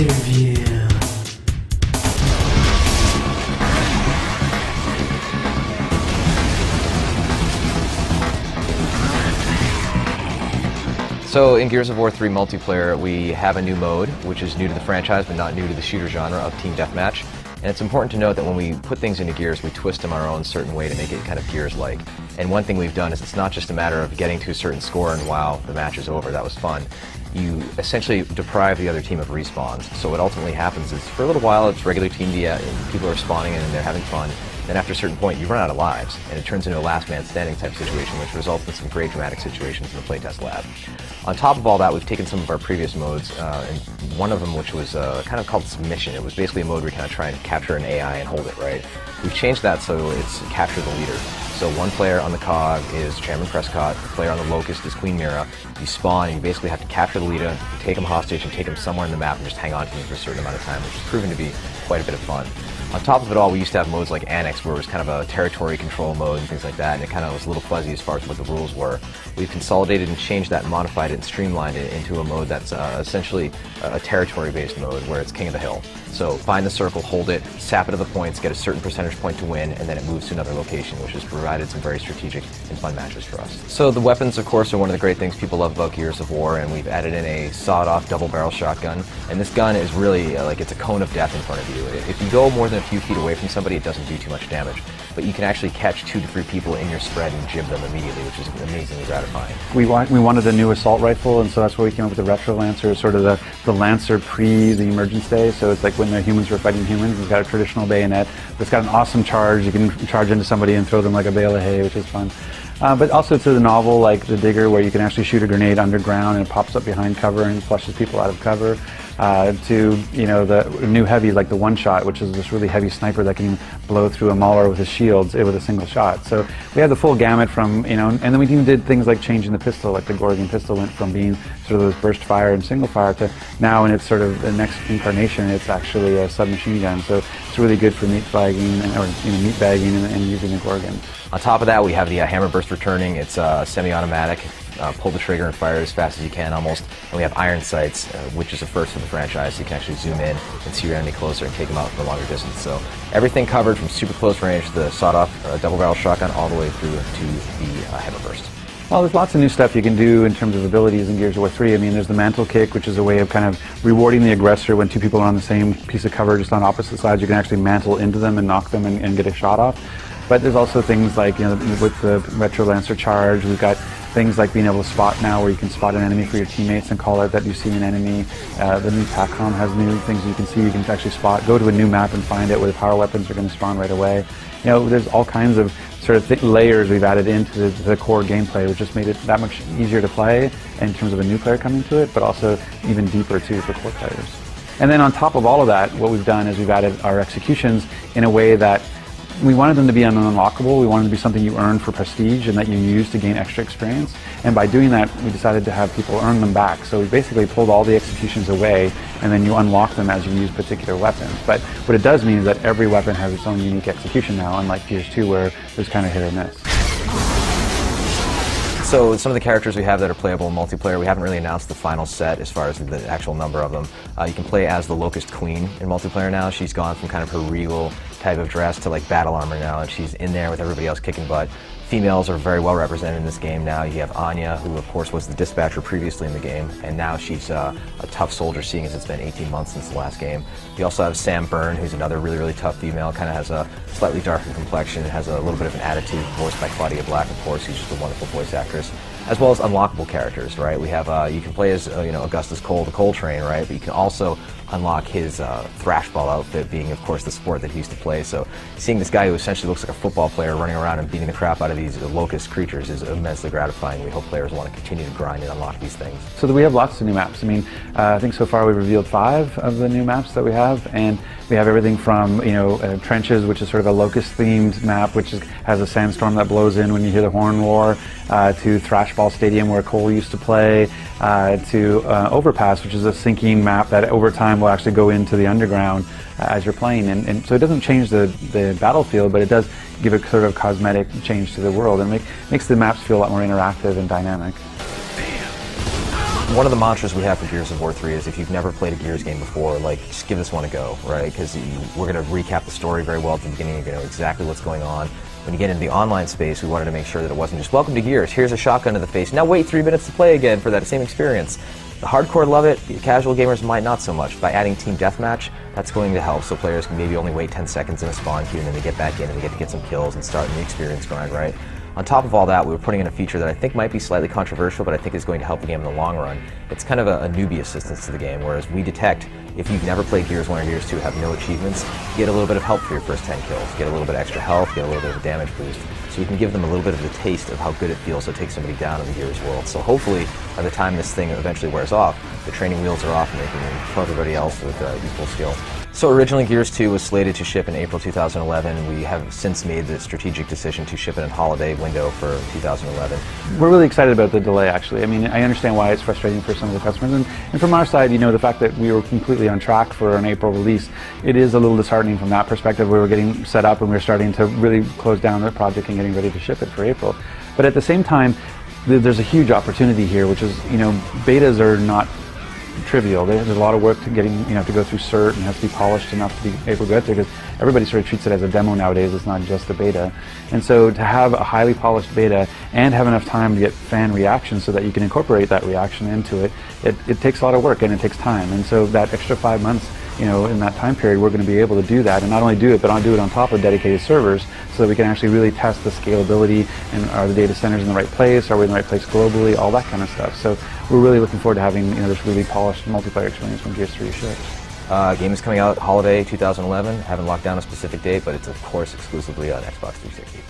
servir. So in Gears of War 3 multiplayer, we have a new mode, which is new to the franchise, but not new to the shooter genre of Team Deathmatch. And it's important to note that when we put things into Gears, we twist them our own certain way to make it kind of Gears-like. And one thing we've done is it's not just a matter of getting to a certain score and wow, the match is over, that was fun. You essentially deprive the other team of respawns. So what ultimately happens is for a little while it's regular Team D, people are spawning in and they're having fun. Then after a certain point, you run out of lives, and it turns into a last man standing type situation, which results in some great dramatic situations in the playtest lab. On top of all that, we've taken some of our previous modes, and one of them, which was kind of called Submission. It was basically a mode where you kind of try and capture an AI and hold it, right? We've changed that so it's capture the leader. So one player on the COG is Chairman Prescott, the player on the Locust is Queen Mira. You spawn and you basically have to capture the leader, take him hostage and take him somewhere in the map and just hang on to him for a certain amount of time, which has proven to be quite a bit of fun. On top of it all, we used to have modes like Annex, where it was kind of a territory control mode and things like that, and it kind of was a little fuzzy as far as what the rules were. We've consolidated and changed that and modified it and streamlined it into a mode that's essentially a territory-based mode where it's King of the Hill. So find the circle, hold it, sap it to the points, get a certain percentage point to win, and then it moves to another location, which has provided some very strategic and fun matches for us. So the weapons, of course, are one of the great things people love about Gears of War, and we've added in a sawed-off double-barrel shotgun. And this gun is really like it's a cone of death in front of you. If you go more than a few feet away from somebody, it doesn't do too much damage. But you can actually catch 2 to 3 people in your spread and jib them immediately, which is amazingly gratifying. We wanted a new assault rifle, and so that's where we came up with the Retro Lancer, sort of the Lancer pre the Emergence Day. So it's like when the humans were fighting humans. It's got a traditional bayonet. It's got an awesome charge. You can charge into somebody and throw them like a bale of hay, which is fun. But also to the novel like the Digger, where you can actually shoot a grenade underground and it pops up behind cover and flushes people out of cover. To the new heavy like the One Shot, which is this really heavy sniper that can blow through a Mauler with his shields with a single shot. So we had the full gamut from and then we even did things like changing the pistol, like the Gorgon pistol went from being sort of this burst fire and single fire to now in its sort of the next incarnation, it's actually a submachine gun. So it's really good for meat bagging meat bagging and using the Gorgon. On top of that, we have the Hammer Burst returning. It's semi-automatic. Pull the trigger and fire as fast as you can almost. And we have iron sights, which is a first for the franchise, so you can actually zoom in and see your enemy closer and take them out from a longer distance. So everything covered from super close range, the sawed-off double-barrel shotgun, all the way through to the Hammer Burst. Well, there's lots of new stuff you can do in terms of abilities in Gears of War 3. I mean, there's the mantle kick, which is a way of kind of rewarding the aggressor when 2 people are on the same piece of cover, just on opposite sides. You can actually mantle into them and knock them and get a shot off. But there's also things like, with the Retro Lancer charge, we've got things like being able to spot now, where you can spot an enemy for your teammates and call out that you see an enemy. The new TACOM has new things you can see. You can actually spot, go to a new map and find it where the power weapons are going to spawn right away. There's all kinds of sort of layers we've added into the core gameplay, which just made it that much easier to play in terms of a new player coming to it, but also even deeper too for core players. And then on top of all of that, what we've done is we've added our executions in a way that we wanted them to be unlockable. We wanted them to be something you earn for prestige and that you use to gain extra experience. And by doing that, we decided to have people earn them back. So we basically pulled all the executions away, and then you unlock them as you use particular weapons. But what it does mean is that every weapon has its own unique execution now, unlike Gears 2, where there's kind of hit or miss. So some of the characters we have that are playable in multiplayer, we haven't really announced the final set as far as the actual number of them. You can play as the Locust Queen in multiplayer now. She's gone from kind of her regal type of dress to like battle armor now, and she's in there with everybody else kicking butt. Females are very well represented in this game now. You have Anya, who of course was the dispatcher previously in the game, and now she's a tough soldier, seeing as it's been 18 months since the last game. You also have Sam Byrne, who's another really, really tough female, kind of has a slightly darker complexion, has a little bit of an attitude, voiced by Claudia Black, of course, who's just a wonderful voice actress. As well as unlockable characters, right? We have, you can play as, Augustus Cole, the Cole Train, right? But you can also unlock his thrashball outfit, being, of course, the sport that he used to play. So seeing this guy who essentially looks like a football player running around and beating the crap out of these locust creatures is immensely gratifying. We hope players want to continue to grind and unlock these things. So we have lots of new maps. I mean, I think so far we've revealed 5 of the new maps that we have, and we have everything from, Trenches, which is sort of a locust-themed map, which has a sandstorm that blows in when you hear the horn roar, to Thrashball Stadium, where Cole used to play, to Overpass, which is a sinking map that over time will actually go into the underground as you're playing. And so it doesn't change the battlefield, but it does give a sort of cosmetic change to the world and makes the maps feel a lot more interactive and dynamic. Bam. one of the mantras we have for Gears of War 3 is if you've never played a Gears game before, like, just give this one a go, right? Because we're going to recap the story very well at the beginning. You're going to know exactly what's going on. When you get into the online space, we wanted to make sure that it wasn't just, welcome to Gears, here's a shotgun to the face, now wait 3 minutes to play again for that same experience. The hardcore love it, the casual gamers might not so much. By adding Team Deathmatch, that's going to help, so players can maybe only wait 10 seconds in a spawn queue and then they get back in and they get to get some kills and start the experience grind, right? On top of all that, we were putting in a feature that I think might be slightly controversial, but I think is going to help the game in the long run. It's kind of a newbie assistance to the game, whereas we detect if you've never played Gears 1 or Gears 2, have no achievements, you get a little bit of help for your first 10 kills, get a little bit of extra health, get a little bit of a damage boost. So we can give them a little bit of the taste of how good it feels to take somebody down in the Gears world. So hopefully, by the time this thing eventually wears off, the training wheels are off and they can kill everybody else with equal skill. So originally Gears 2 was slated to ship in April 2011. We have since made the strategic decision to ship it in holiday window for 2011. We're really excited about the delay, actually. I mean, I understand why it's frustrating for some of the customers. And from our side, you know, the fact that we were completely on track for an April release, it is a little disheartening from that perspective. We were getting set up and we were starting to really close down the project and getting ready to ship it for April. But at the same time, there's a huge opportunity here, which is, you know, betas are not trivial. There's a lot of work to getting, you know, to go through cert and has to be polished enough to be able to get there, because everybody sort of treats it as a demo nowadays. It's not just a beta. And so to have a highly polished beta and have enough time to get fan reaction so that you can incorporate that reaction into it, it takes a lot of work and it takes time. And so that extra 5 months, you know, in that time period, we're going to be able to do that, and not only do it, but I'll do it on top of dedicated servers so that we can actually really test the scalability and are the data centers in the right place, are we in the right place globally, all that kind of stuff. So we're really looking forward to having, you know, this really polished multiplayer experience when Gears 3 ships. Game is coming out holiday 2011. Haven't locked down a specific date, but it's of course exclusively on Xbox 360.